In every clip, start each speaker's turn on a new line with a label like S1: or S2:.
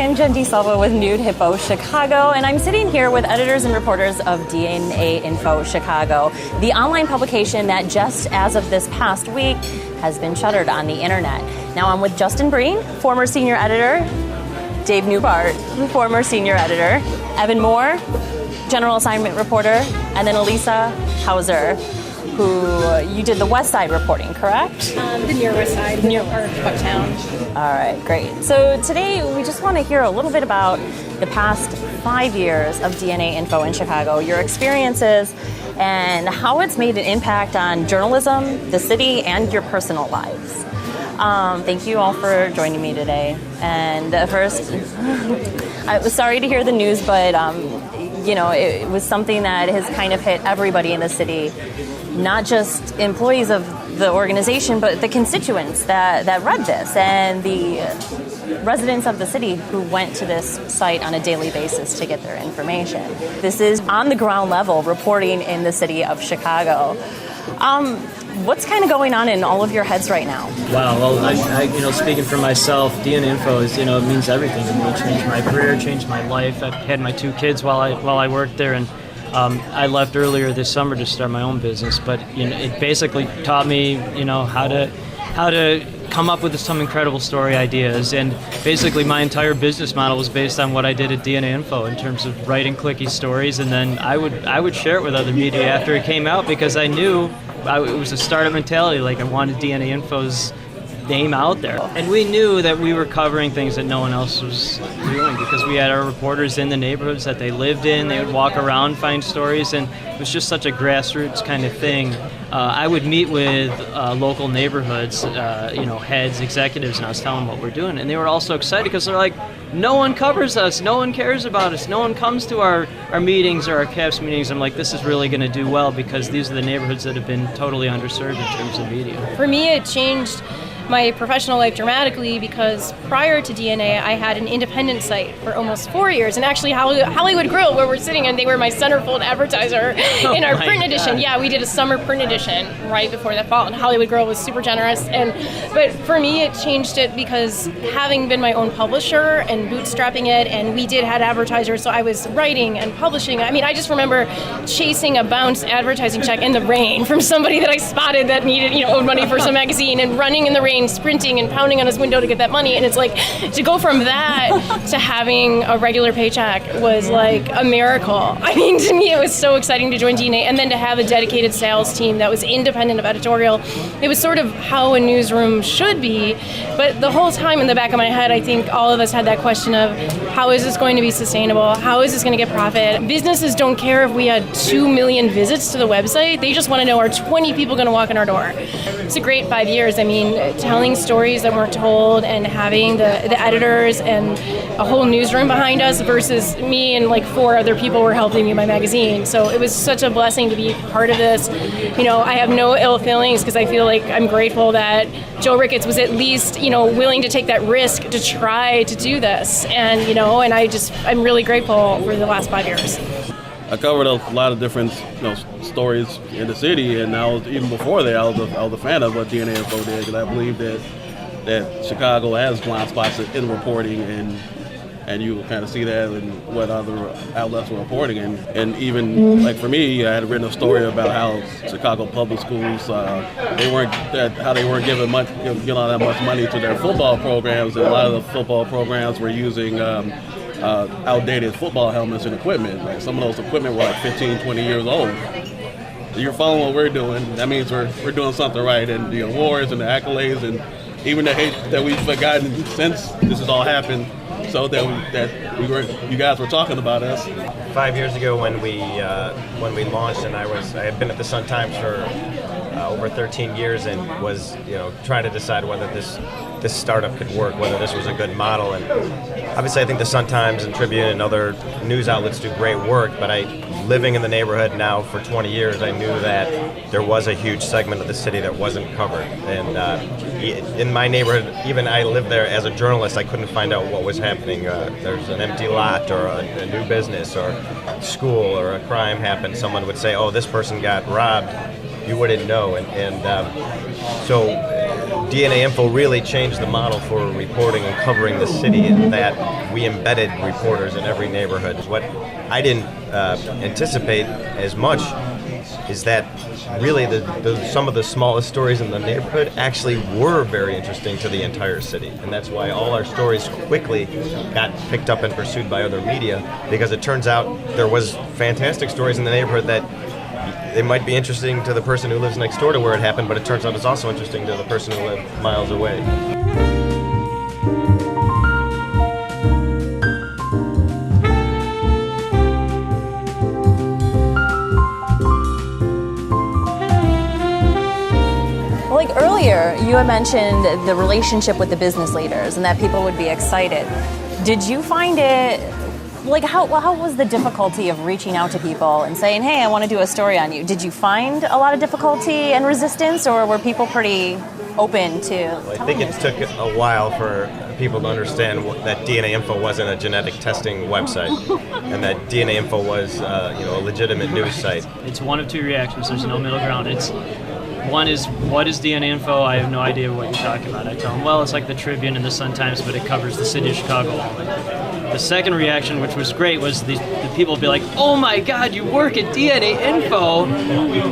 S1: I'm Jen DeSalvo with NUDE HIPPO Chicago, and I'm sitting here with editors and reporters of DNAinfo Chicago, the online publication that just as of this past week has been shuttered on the internet. Now I'm with Justin Breen, former senior editor, Dave Newbart, former senior editor, Evan Moore, general assignment reporter, and then Elisa Hauser, who you did the West Side reporting, correct?
S2: The near West Side, near Bucktown.
S1: All right, great. So today we just want to hear a little bit about the past 5 years of DNAinfo in Chicago, your experiences, and how it's made an impact on journalism, the city, and your personal lives. Thank you all for joining me today. And first, I was sorry to hear the news, but you know, it was something that has kind of hit everybody in the city, not just employees of the organization, but the constituents that read this and the residents of the city who went to this site on a daily basis to get their information. This is on the ground level reporting in the city of Chicago. What's kind of going on in all of your heads right now?
S3: Wow, well, I speaking for myself, DNAinfo is, it means everything to me. It changed my career, changed my life. I had my 2 kids while I worked there, and I left earlier this summer to start my own business. But it basically taught me, how to come up with some incredible story ideas. And basically, my entire business model was based on what I did at DNAinfo in terms of writing clicky stories, and then I would share it with other media after it came out because I knew it was a startup mentality. Like, I wanted DNAinfo's name out there. And we knew that we were covering things that no one else was doing because we had our reporters in the neighborhoods that they lived in. They would walk around, find stories, and it was just such a grassroots kind of thing. I would meet with local neighborhoods, heads, executives, and I was telling them what we're doing. And they were also excited because they're like, no one covers us, no one cares about us, no one comes to our meetings or our CAPS meetings. I'm like, this is really going to do well because these are the neighborhoods that have been totally underserved in terms of media.
S2: For me, it changed my professional life dramatically because prior to DNA, I had an independent site for almost 4 years, and actually Hollywood Grill, where we're sitting, and they were my centerfold advertiser in our print edition. Yeah, we did a summer print edition right before that fall, and Hollywood Grill was super generous. But for me, it changed it because having been my own publisher and bootstrapping it, and we had advertisers, so I was writing and publishing. I mean, I just remember chasing a bounce advertising check in the rain from somebody that I spotted that needed, owed money for some magazine, and running in the rain, sprinting and pounding on his window to get that money. And it's like, to go from that to having a regular paycheck was like a miracle. I mean, to me, it was so exciting to join DNA, and then to have a dedicated sales team that was independent of editorial. It was sort of how a newsroom should be. But the whole time in the back of my head, I think all of us had that question of, how is this going to be sustainable? How is this going to get profit? Businesses don't care if we had 2 million visits to the website. They just want to know, are 20 people going to walk in our door? It's a great 5 years. I mean, telling stories that weren't told and having the editors and a whole newsroom behind us versus me and like 4 other people were helping me in my magazine. So it was such a blessing to be part of this. I have no ill feelings because I feel like I'm grateful that Joe Ricketts was at least, willing to take that risk to try to do this. And, and I'm really grateful for the last 5 years.
S4: I covered a lot of different stories in the city, and even before that, I was a fan of what DNAinfo did, because I believe that Chicago has blind spots in reporting, and you kind of see that in what other outlets were reporting. And even like for me, I had written a story about how Chicago public schools they weren't giving all that much money to their football programs, and a lot of the football programs were using outdated football helmets and equipment. Like, some of those equipment were like 15, 20 years old. You're following what we're doing. That means we're doing something right. And the awards and the accolades and even the hate that we've forgotten since this has all happened, so you guys were talking about us.
S5: 5 years ago when we launched, and I had been at the Sun-Times for over 13 years and was trying to decide whether this startup could work, whether this was a good model. And obviously I think the Sun-Times and Tribune and other news outlets do great work, but living in the neighborhood now for 20 years, I knew that there was a huge segment of the city that wasn't covered. And in my neighborhood, even I lived there as a journalist, I couldn't find out what was happening. There's an empty lot or a new business or school or a crime happened. Someone would say, oh, this person got robbed. you wouldn't know. So DNAinfo really changed the model for reporting and covering the city, in that we embedded reporters in every neighborhood. What I didn't anticipate as much is that really some of the smallest stories in the neighborhood actually were very interesting to the entire city. And that's why all our stories quickly got picked up and pursued by other media, because it turns out there was fantastic stories in the neighborhood that they might be interesting to the person who lives next door to where it happened, but it turns out it's also interesting to the person who lived miles away.
S1: Like earlier, you had mentioned the relationship with the business leaders and that people would be excited. Did you find it, like how was the difficulty of reaching out to people and saying, hey, I want to do a story on you? Did you find a lot of difficulty and resistance, or were people pretty open to
S5: I think it took a while for people to understand that DNAinfo wasn't a genetic testing website, and that DNAinfo was a legitimate news site.
S3: It's one of two reactions. There's no middle ground. One is, what is DNAinfo? I have no idea what you're talking about. I tell them, well, it's like the Tribune and the Sun-Times, but it covers the city of Chicago only. The second reaction, which was great, was the people would be like, oh my God, you work at DNAinfo.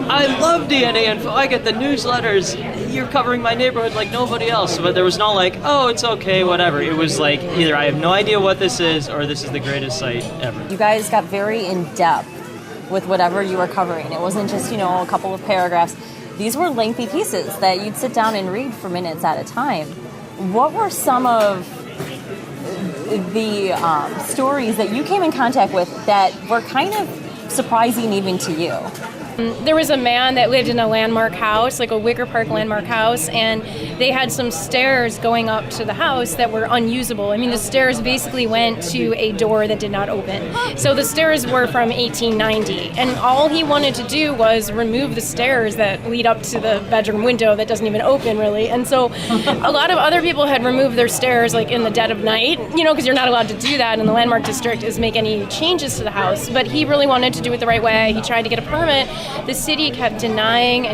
S3: I love DNAinfo. I get the newsletters. You're covering my neighborhood like nobody else. But there was no like, oh, it's okay, whatever. It was like, either I have no idea what this is, or this is the greatest site ever.
S1: You guys got very in-depth with whatever you were covering. It wasn't just, a couple of paragraphs. These were lengthy pieces that you'd sit down and read for minutes at a time. What were some of the stories that you came in contact with that were kind of surprising even to you?
S2: There was a man that lived in a landmark house, like a Wicker Park landmark house, and they had some stairs going up to the house that were unusable. I mean, the stairs basically went to a door that did not open. So the stairs were from 1890, and all he wanted to do was remove the stairs that lead up to the bedroom window that doesn't even open, really. And so a lot of other people had removed their stairs, like in the dead of night, because you're not allowed to do that in the landmark district, is make any changes to the house. But he really wanted to do it the right way. He tried to get a permit. The city kept denying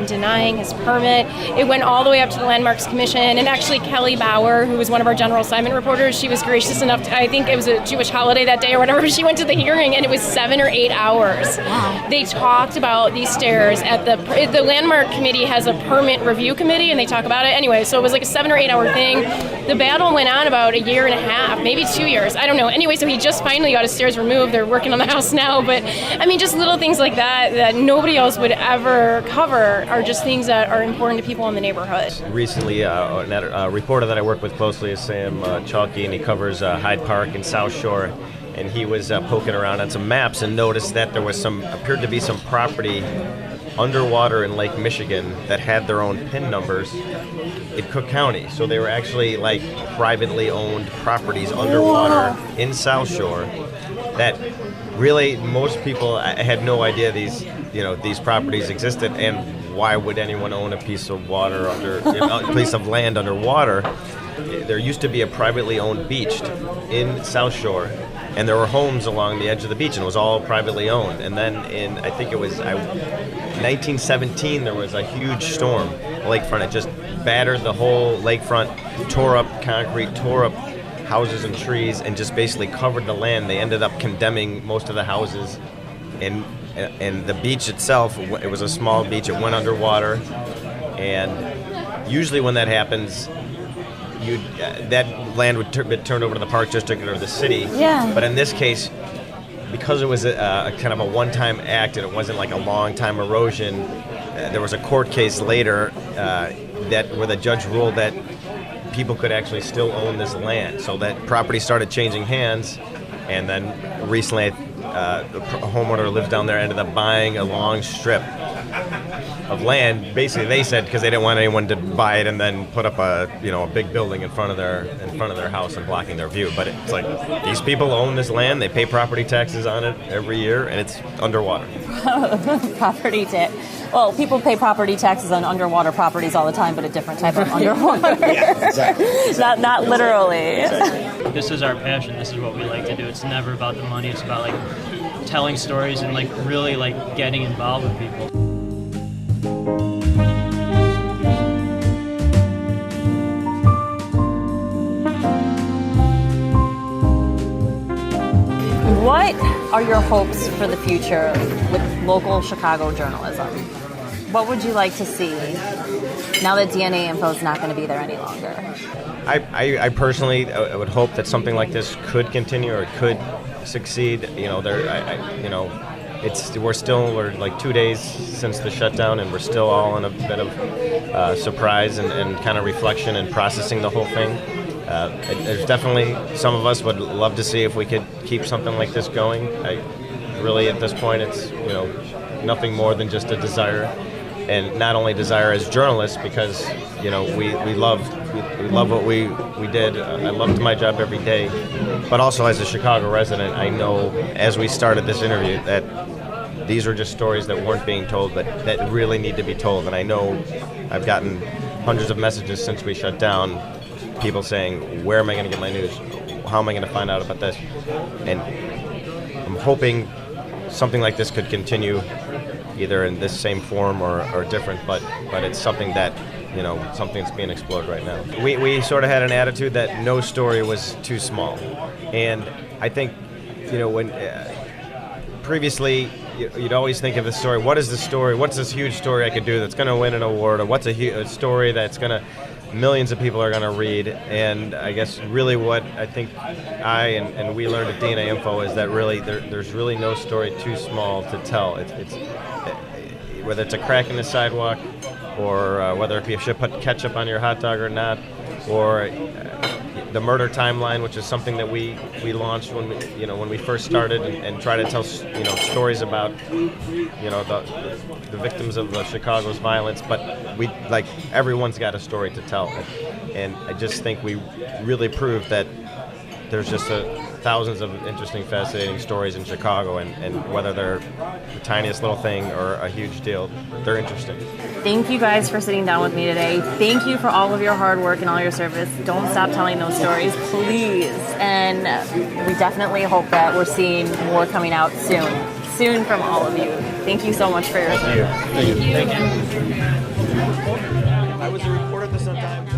S2: his permit. It went all the way up to the Landmarks Commission, and actually Kelly Bauer, who was one of our general assignment reporters, she was gracious enough to, I think it was a Jewish holiday that day or whatever, but she went to the hearing, and it was 7 or 8 hours. Wow. They talked about these stairs at the Landmark Committee has a permit review committee, and they talk about it anyway, so it was like a 7 or 8 hour thing. The battle went on about a year and a half, maybe 2 years, I don't know. Anyway, so he just finally got his stairs removed. They're working on the house now, but I mean, just little things like that nobody else would ever cover are just things that are important to people in the neighborhood.
S5: Recently, a reporter that I work with closely is Sam Chalky, and he covers Hyde Park and South Shore. And he was poking around on some maps and noticed that there was appeared to be some property underwater in Lake Michigan that had their own PIN numbers in Cook County. So they were actually like privately owned properties underwater in South Shore that really most people had no idea these properties existed, and why would anyone own a piece of piece of land underwater? There used to be a privately owned beach in South Shore, and there were homes along the edge of the beach, and it was all privately owned. And then in, I think it was 1917, there was a huge storm, lakefront. It just battered the whole lakefront, tore up concrete, tore up houses and trees, and just basically covered the land. They ended up condemning most of the houses, and the beach itself, it was a small beach, it went underwater, and usually when that happens, that land would be turned over to the Park District or the city.
S1: Yeah.
S5: But in this case, because it was a kind of a one-time act and it wasn't like a long-time erosion, there was a court case later where the judge ruled that people could actually still own this land. So that property started changing hands, and then recently a homeowner who lives down there ended up buying a long strip of land. Basically, they said because they didn't want anyone to buy it and then put up a big building in front of their house and blocking their view. But it's like these people own this land, they pay property taxes on it every year, and it's underwater.
S1: Property tax. Well, people pay property taxes on underwater properties all the time, but a different type of underwater.
S6: Yeah, exactly.
S1: Not literally.
S6: Exactly.
S3: This is our passion. This is what we like to do. It's never about the money. It's about like telling stories and like really like getting involved with people.
S1: what are your hopes for the future with local Chicago journalism? What would you like to see now that DNAinfo is not going to be there any longer?
S5: I personally would hope that something like this could continue or could succeed. We're like 2 days since the shutdown, and we're still all in a bit of surprise and kind of reflection and processing the whole thing. There's definitely some of us would love to see if we could keep something like this going. Really, at this point, it's nothing more than just a desire, and not only desire as journalists, because we love what we did. I loved my job every day, but also as a Chicago resident, I know as we started this interview that these are just stories that weren't being told, but that really need to be told. And I know I've gotten hundreds of messages since we shut down, people saying, where am I going to get my news? How am I going to find out about this? And I'm hoping something like this could continue, either in this same form or different, but it's something that, something that's being explored right now. We sort of had an attitude that no story was too small. And I think, when previously you'd always think of the story, what is the story? What's this huge story I could do that's going to win an award? Or what's a story that's going to, millions of people are going to read? And I guess really what I think and we learned at DNAinfo is that really there's really no story too small to tell. It's whether it's a crack in the sidewalk, or whether if you should put ketchup on your hot dog or not, or the murder timeline, which is something that we launched when we first started and try to tell stories about the victims of Chicago's violence. But everyone's got a story to tell, and I just think we really proved that there's just thousands of interesting, fascinating stories in Chicago, and whether they're the tiniest little thing or a huge deal, they're interesting.
S1: Thank you guys for sitting down with me today. Thank you for all of your hard work and all your service. Don't stop telling those stories, please. And we definitely hope that we're seeing more coming out soon from all of you. Thank you so much for your time.
S5: Thank you. I was a reporter at the Sun-Times.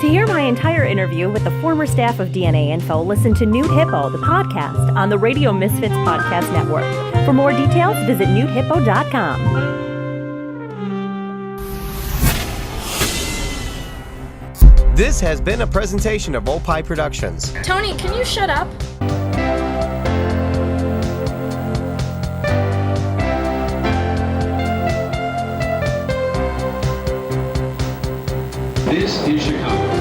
S1: To hear my entire interview with the former staff of DNAinfo, listen to NUDE HIPPO, the podcast, on the Radio Misfits Podcast Network. For more details, visit NUDEHIPPO.com.
S6: This has been a presentation of Opie Productions.
S2: Tony, can you shut up?
S7: This is Chicago.